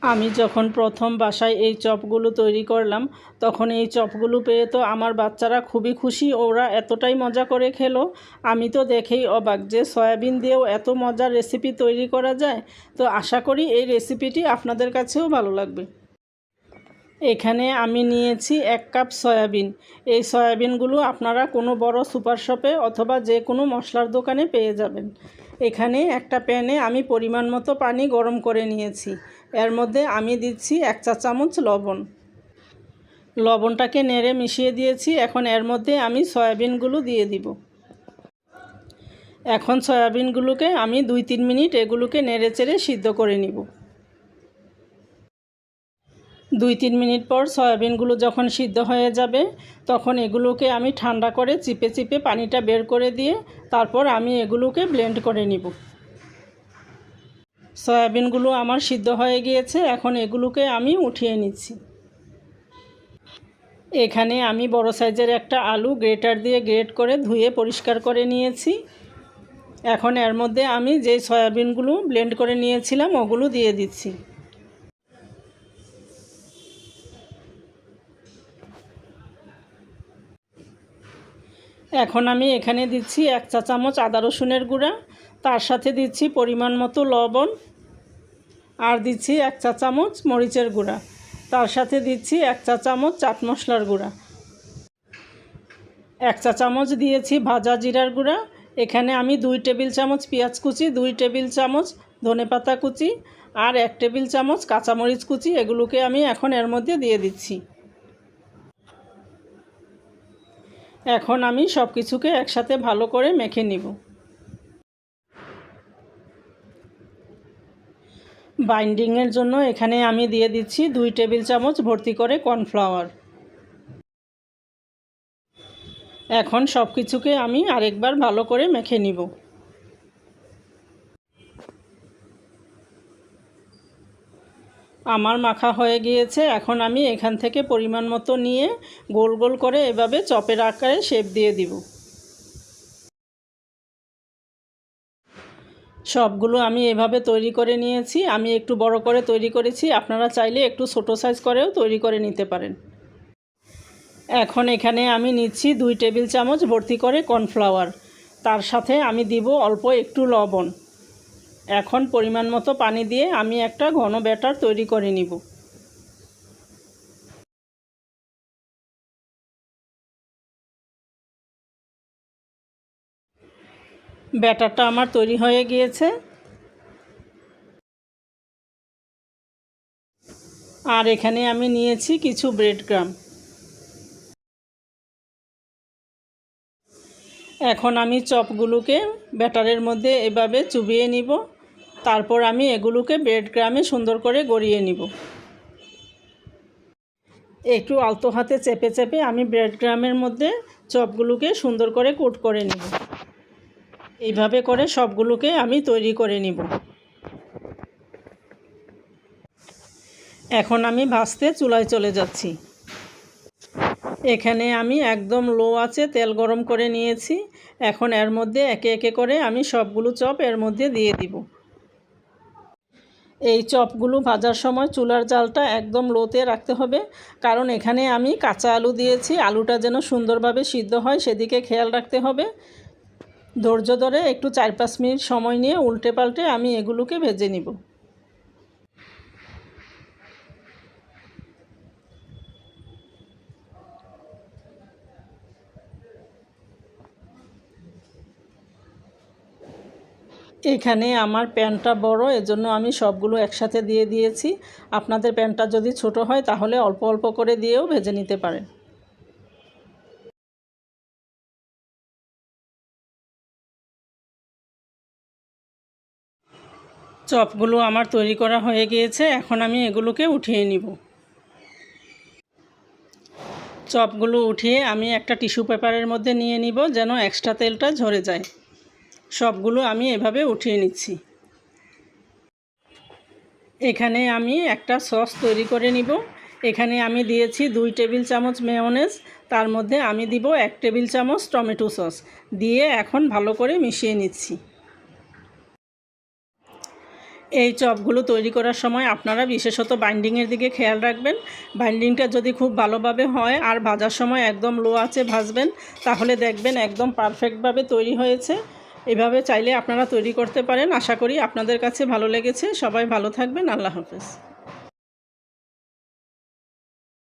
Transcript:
আমি যখন প্রথম বাসায় এই চপগুলো তৈরি করলাম তখন এই চপগুলো পেয়ে তো আমার বাচ্চারা খুবই খুশি। ওরা এতটাই মজা করে খেলো, আমি তো দেখেই অবাক যে সয়াবিন দিয়েও এত মজার রেসিপি তৈরি করা যায়। তো আশা করি এই রেসিপিটি আপনাদের কাছেও ভালো লাগবে। এখানে আমি নিয়েছি 1 কাপ সয়াবিন। এই সয়াবিনগুলো আপনারা কোনো বড় সুপার শপে অথবা যে কোনো মশলার দোকানে পেয়ে যাবেন। এখানে একটা প্যানে আমি পরিমাণ মতো পানি গরম করে নিয়েছি। এর মধ্যে আমি দিচ্ছি 1 চা চামচ লবণ। লবণটাকে নেড়ে মিশিয়ে দিয়েছি। এখন এর মধ্যে আমি সয়াবিনগুলো দিয়ে দিব। এখন সয়াবিনগুলোকে আমি 2-3 মিনিট এগুলোকে নেড়ে চেড়ে সিদ্ধ করে নিব। 2-3 মিনিট পর সয়াবিনগুলো যখন সিদ্ধ হয়ে যাবে তখন এগুলোকে আমি ঠান্ডা করে চিপে চিপে পানিটা বের করে দিয়ে তারপর আমি এগুলোকে ব্লেন্ড করে নিব। সয়াবিনগুলো আমার সিদ্ধ হয়ে গিয়েছে, এখন এগুলোকে আমি উঠিয়ে নিচ্ছি। এখানে আমি বড় সাইজের একটা আলু গ্রেটার দিয়ে গ্রেট করে ধুয়ে পরিষ্কার করে নিয়েছি। এখন এর মধ্যে আমি যে সয়াবিনগুলো ব্লেন্ড করে নিয়েছিলাম ওগুলো দিয়ে দিচ্ছি। এখন আমি এখানে দিচ্ছি 1 চা চামচ আদা রসুনের গুঁড়া, তার সাথে দিচ্ছি পরিমাণ মতো লবণ, আর দিচ্ছি 1 চা চামচ মরিচের গুঁড়া, তার সাথে দিচ্ছি 1 চা চামচ চাট মশলার গুঁড়া, 1 চা চামচ দিয়েছি ভাজা জিরার গুঁড়া। এখানে আমি 2 টেবিল চামচ পেঁয়াজ কুচি, 2 টেবিল চামচ ধনেপাতা কুচি আর 1 টেবিল চামচ কাঁচামরিচ কুচি এগুলোকে আমি এখন এর মধ্যে দিয়ে দিচ্ছি। এখন আমি সব কিছুকে একসাথে ভালো করে মেখে নিব। বাইন্ডিংয়ের জন্য এখানে আমি দিয়ে দিচ্ছি 2 টেবিল চামচ ভর্তি করে কর্নফ্লাওয়ার। এখন সব কিছুকে আমি আরেকবার ভালো করে মেখে নিব। আমার মাখা হয়ে গিয়েছে। এখন আমি এখান থেকে পরিমাণ মতো নিয়ে গোল গোল করে এভাবে চপের আকারে শেপ দিয়ে দিব। সবগুলো আমি এভাবে তৈরি করে নিয়েছি। আমি একটু বড় করে তৈরি করেছি, আপনারা চাইলে একটু ছোট সাইজ করেও তৈরি করে নিতে পারেন। এখন এখানে আমি নিচ্ছি 2 টেবিল চামচ ভর্তি করে কর্নফ্লাওয়ার, তার সাথে আমি দিব অল্প একটু লবণ। এখন পরিমাণ মতো পানি দিয়ে আমি একটা ঘন ব্যাটার তৈরি করে নিব। ব্যাটারটা আমার তৈরি হয়ে গিয়েছে। আর এখানে আমি নিয়েছি কিছু ব্রেড ক্রাম্ব। এখন আমি চপগুলোকে ব্যাটারের মধ্যে এভাবে চুবিয়ে নিব। তারপর আমি এগুলোকে ব্রেড ক্রাম্বে সুন্দর করে গড়িয়ে নিব। একটু আলতো হাতে চেপে চেপে আমি ব্রেড ক্রাম্বের মধ্যে চপগুলোকে সুন্দর করে কোট করে নিব। এইভাবে করে সবগুলোকে আমি তৈরি করে নিব। এখন আমি ভাজতে চুলায় চলে যাচ্ছি। এখানে আমি একদম লো আঁচে তেল গরম করে নিয়েছি। এখন এর মধ্যে একে একে করে আমি সবগুলো চপ এর মধ্যে দিয়ে দিব। এই চপগুলো ভাজার সময় চুলার জালটা একদম লোতে রাখতে হবে, কারণ এখানে আমি কাঁচা আলু দিয়েছি। আলুটা যেন সুন্দরভাবে সিদ্ধ হয় সেদিকে খেয়াল রাখতে হবে। ধৈর্য ধরে একটু 4-5 মিনিট সময় নিয়ে উল্টে পাল্টে আমি এগুলোকে ভেজে নিব। এখানে আমার প্যানটা বড়, এজন্য আমি সবগুলো একসাথে দিয়ে দিয়েছি। আপনাদের প্যানটা যদি ছোট হয় তাহলে অল্প অল্প করে দিয়েও ভেজে নিতে পারেন। চপগুলো আমার তৈরি করা হয়ে গিয়েছে। এখন আমি এগুলোকে উঠিয়ে নিব। চপগুলো উঠিয়ে আমি একটা টিস্যু পেপারের মধ্যে নিয়ে নিব যেন এক্সট্রা তেলটা ঝরে যায়। সবগুলো আমি এভাবে উঠিয়ে নিচ্ছি। এখানে আমি একটা সস তৈরি করে নিব। এখানে আমি দিয়েছি 2 টেবিল চামচ মেয়োনেজ, তার মধ্যে আমি দিব 1 টেবিল চামচ টমেটো সস দিয়ে এখন ভালো করে মিশিয়ে নিচ্ছি। এই চপগুলো তৈরি করার সময় আপনারা বিশেষত বাইন্ডিংয়ের দিকে খেয়াল রাখবেন। বাইন্ডিংটা যদি খুব ভালোভাবে হয় আর ভাজার সময় একদম লো আঁচে ভাজবেন, তাহলে দেখবেন একদম পারফেক্টভাবে তৈরি হয়েছে। এভাবে চাইলে আপনারা তৈরি করতে পারেন। আশা করি আপনাদের কাছে ভালো লেগেছে। সবাই ভালো থাকবেন। আল্লাহ হাফেজ।